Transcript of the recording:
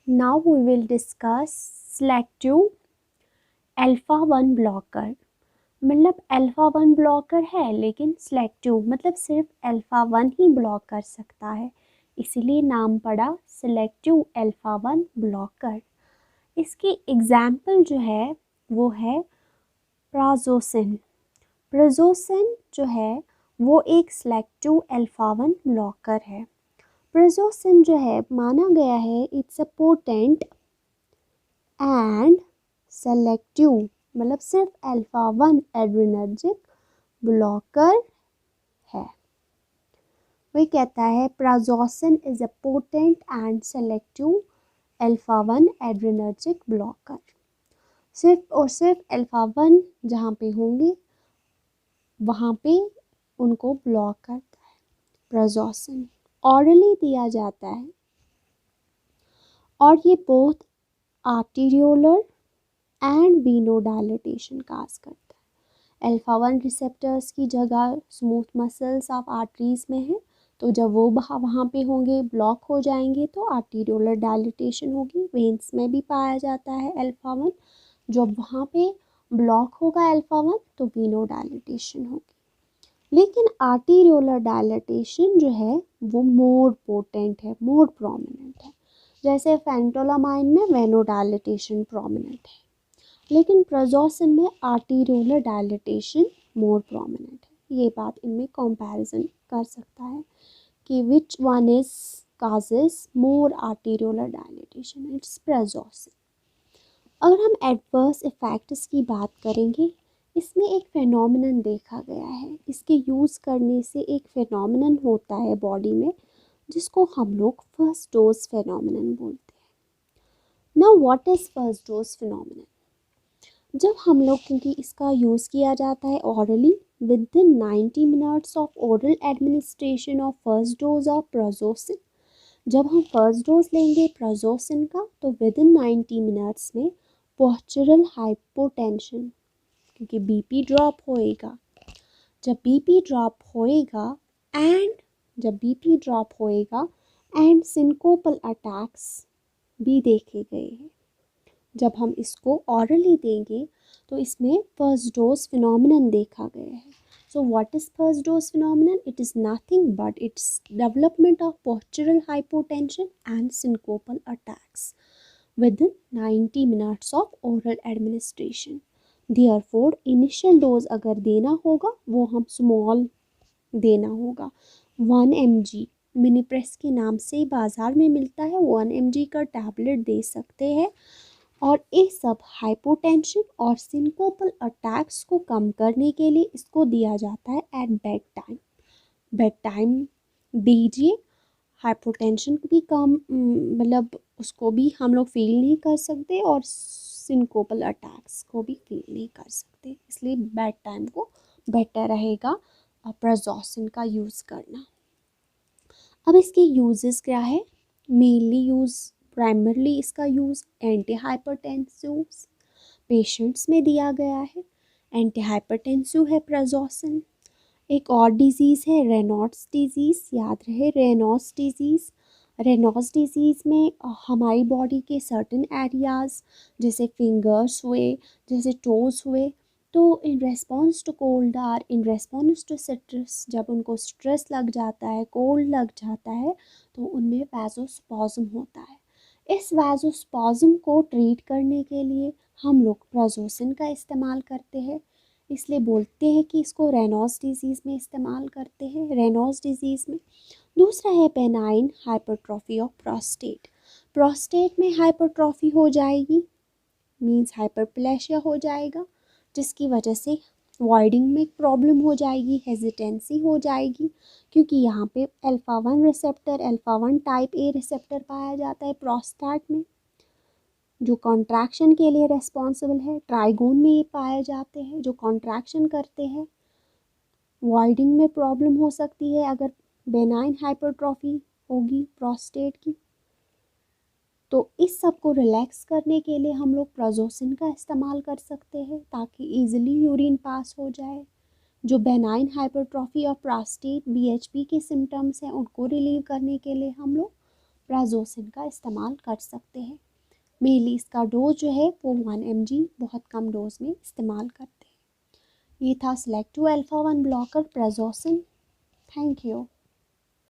Now we will discuss selective alpha 1 blocker. मतलब alpha 1 blocker है लेकिन सेलेक्टिव, मतलब सिर्फ अल्फा 1 ही ब्लॉक कर सकता है, इसीलिए नाम पड़ा सेलेक्टिव अल्फा 1 ब्लॉकर। इसकी एग्जाम्पल जो है वो है प्राजोसिन। प्राजोसिन जो है वो एक सेलेक्टिव अल्फा 1 ब्लॉकर है। प्राजोसिन जो है माना गया है it's a potent and selective, मतलब सिर्फ अल्फा 1 एड्रेनर्जिक ब्लॉकर है। वही कहता है prazosin is a potent and selective alpha 1 adrenergic blocker. सिर्फ और सिर्फ अल्फा 1 जहाँ पे होंगे वहाँ पे उनको ब्लॉक करता है प्राजोसिन। ऑरली दिया जाता है और ये बहुत आर्टीरियोलर एंड वेनोडाइलेटेशन काज करता है। अल्फा 1 रिसेप्टर्स की जगह स्मूथ मसल्स ऑफ आर्टरीज में है, तो जब वो वहाँ पे होंगे ब्लॉक हो जाएंगे तो आर्टीरियोलर डायलिटेशन होगी। वेन्स में भी पाया जाता है अल्फा 1, जब वहाँ पे ब्लॉक होगा अल्फा 1 तो वेनोडाइलेटेशन होगी। लेकिन आर्टीरियोलर डायलिटेशन जो है वो मोर पोटेंट है, मोर प्रोमिनेंट है। जैसे फेंटोलामाइन में वेनोडाइलेटेशन प्रोमिनेंट है, लेकिन प्राजोसिन में आर्टीरियोलर डायलिटेशन मोर प्रोमिनेंट है। ये बात इनमें कंपैरिजन कर सकता है कि which one is causes more arteriolar dilatation, it's prazosin. अगर हम एडवर्स इफेक्ट्स की बात करेंगे, इसमें एक फेनोमेनन देखा गया है। इसके यूज़ करने से एक फेनोमेनन होता है बॉडी में जिसको हम लोग फर्स्ट डोज फेनोमेनन बोलते हैं। Now what is first dose phenomenon? जब हम लोग, क्योंकि इसका यूज़ किया जाता है hourly, with in 90 minutes of oral administration of first dose of prazosin, जब हम फर्स्ट डोज लेंगे प्राजोसिन का तो विद इन 90 मिनट्स में पोस्चरल हाइपोटेंशन, क्योंकि बीपी ड्रॉप होएगा, जब बीपी ड्रॉप होएगा एंड सिंकोपल अटैक्स भी देखे गए हैं। जब हम इसको ऑरली देंगे तो इसमें फर्स्ट डोज फिनोमिनन देखा गया है। So what is first dose phenomenon? It is nothing but it's development of postural hypotension and syncopal attacks within 90 minutes of oral administration. Therefore, initial dose अगर देना होगा वो हम स्मॉल देना होगा। 1 mg मिनीप्रेस के नाम से बाज़ार में मिलता है, 1 mg का टैबलेट दे सकते हैं। और ये सब हाइपोटेंशन और सिंकोपल अटैक्स को कम करने के लिए इसको दिया जाता है एट बेड टाइम दीजिए। हाइपोटेंशन भी कम, मतलब उसको भी हम लोग फील नहीं कर सकते और सिंकोपल अटैक्स को भी फील नहीं कर सकते, इसलिए बेड टाइम को बेटर रहेगा प्राजोसिन का यूज़ करना। अब इसके यूजेस क्या है? मेनली प्राइमरली इसका यूज़ एंटी हाइपरटेंसिव पेशेंट्स में दिया गया है। एंटी हाइपरटेंसिव है प्राजोसिन। एक और डिज़ीज़ है रेनॉल्ड्स डिज़ीज़, याद रहे रेनॉल्ड्स डिज़ीज़। रेनॉल्ड्स डिज़ीज़ में हमारी बॉडी के सर्टेन एरियाज़ जैसे फिंगर्स हुए, जैसे टोज़ हुए, तो in response to cold or in response to stress, जब उनको स्ट्रेस लग जाता है, कोल्ड लग जाता है, तो उनमें वैजोस्पॉज्म होता है। इस वैजोस्पॉज्म को ट्रीट करने के लिए हम लोग प्राजोसिन का इस्तेमाल करते हैं, इसलिए बोलते हैं कि इसको रेनॉल्ड्स डिजीज़ में इस्तेमाल करते हैं, रेनॉल्ड्स डिजीज़ में। दूसरा है benign hypertrophy of prostate. Prostate में हाइपरट्रॉफी हो जाएगी, मींस हाइपरप्लेशिया हो जाएगा, जिसकी वजह से वॉइडिंग में प्रॉब्लम हो जाएगी, हेजिटेंसी हो जाएगी, क्योंकि यहाँ पे alpha 1 receptor, alpha 1 type A receptor पाया जाता है प्रोस्टेट में, जो कॉन्ट्रैक्शन के लिए रेस्पॉन्सिबल है। ट्राइगोन में ये पाए जाते हैं जो कॉन्ट्रैक्शन करते हैं। वॉइडिंग में प्रॉब्लम हो सकती है अगर बेनाइन हाइपरट्रॉफी होगी प्रोस्टेट की। तो इस सब को रिलैक्स करने के लिए हम लोग प्राजोसिन का इस्तेमाल कर सकते हैं ताकि इजीली यूरिन पास हो जाए। जो बेनाइन हाइपरट्रॉफी और प्रोस्टेट BHP के सिम्टम्स हैं उनको रिलीव करने के लिए हम लोग प्राजोसिन का इस्तेमाल कर सकते हैं। मेनली इसका डोज जो है वो 1 mg बहुत कम डोज में इस्तेमाल करते हैं। ये था selective alpha 1 blocker prazosin. Thank you.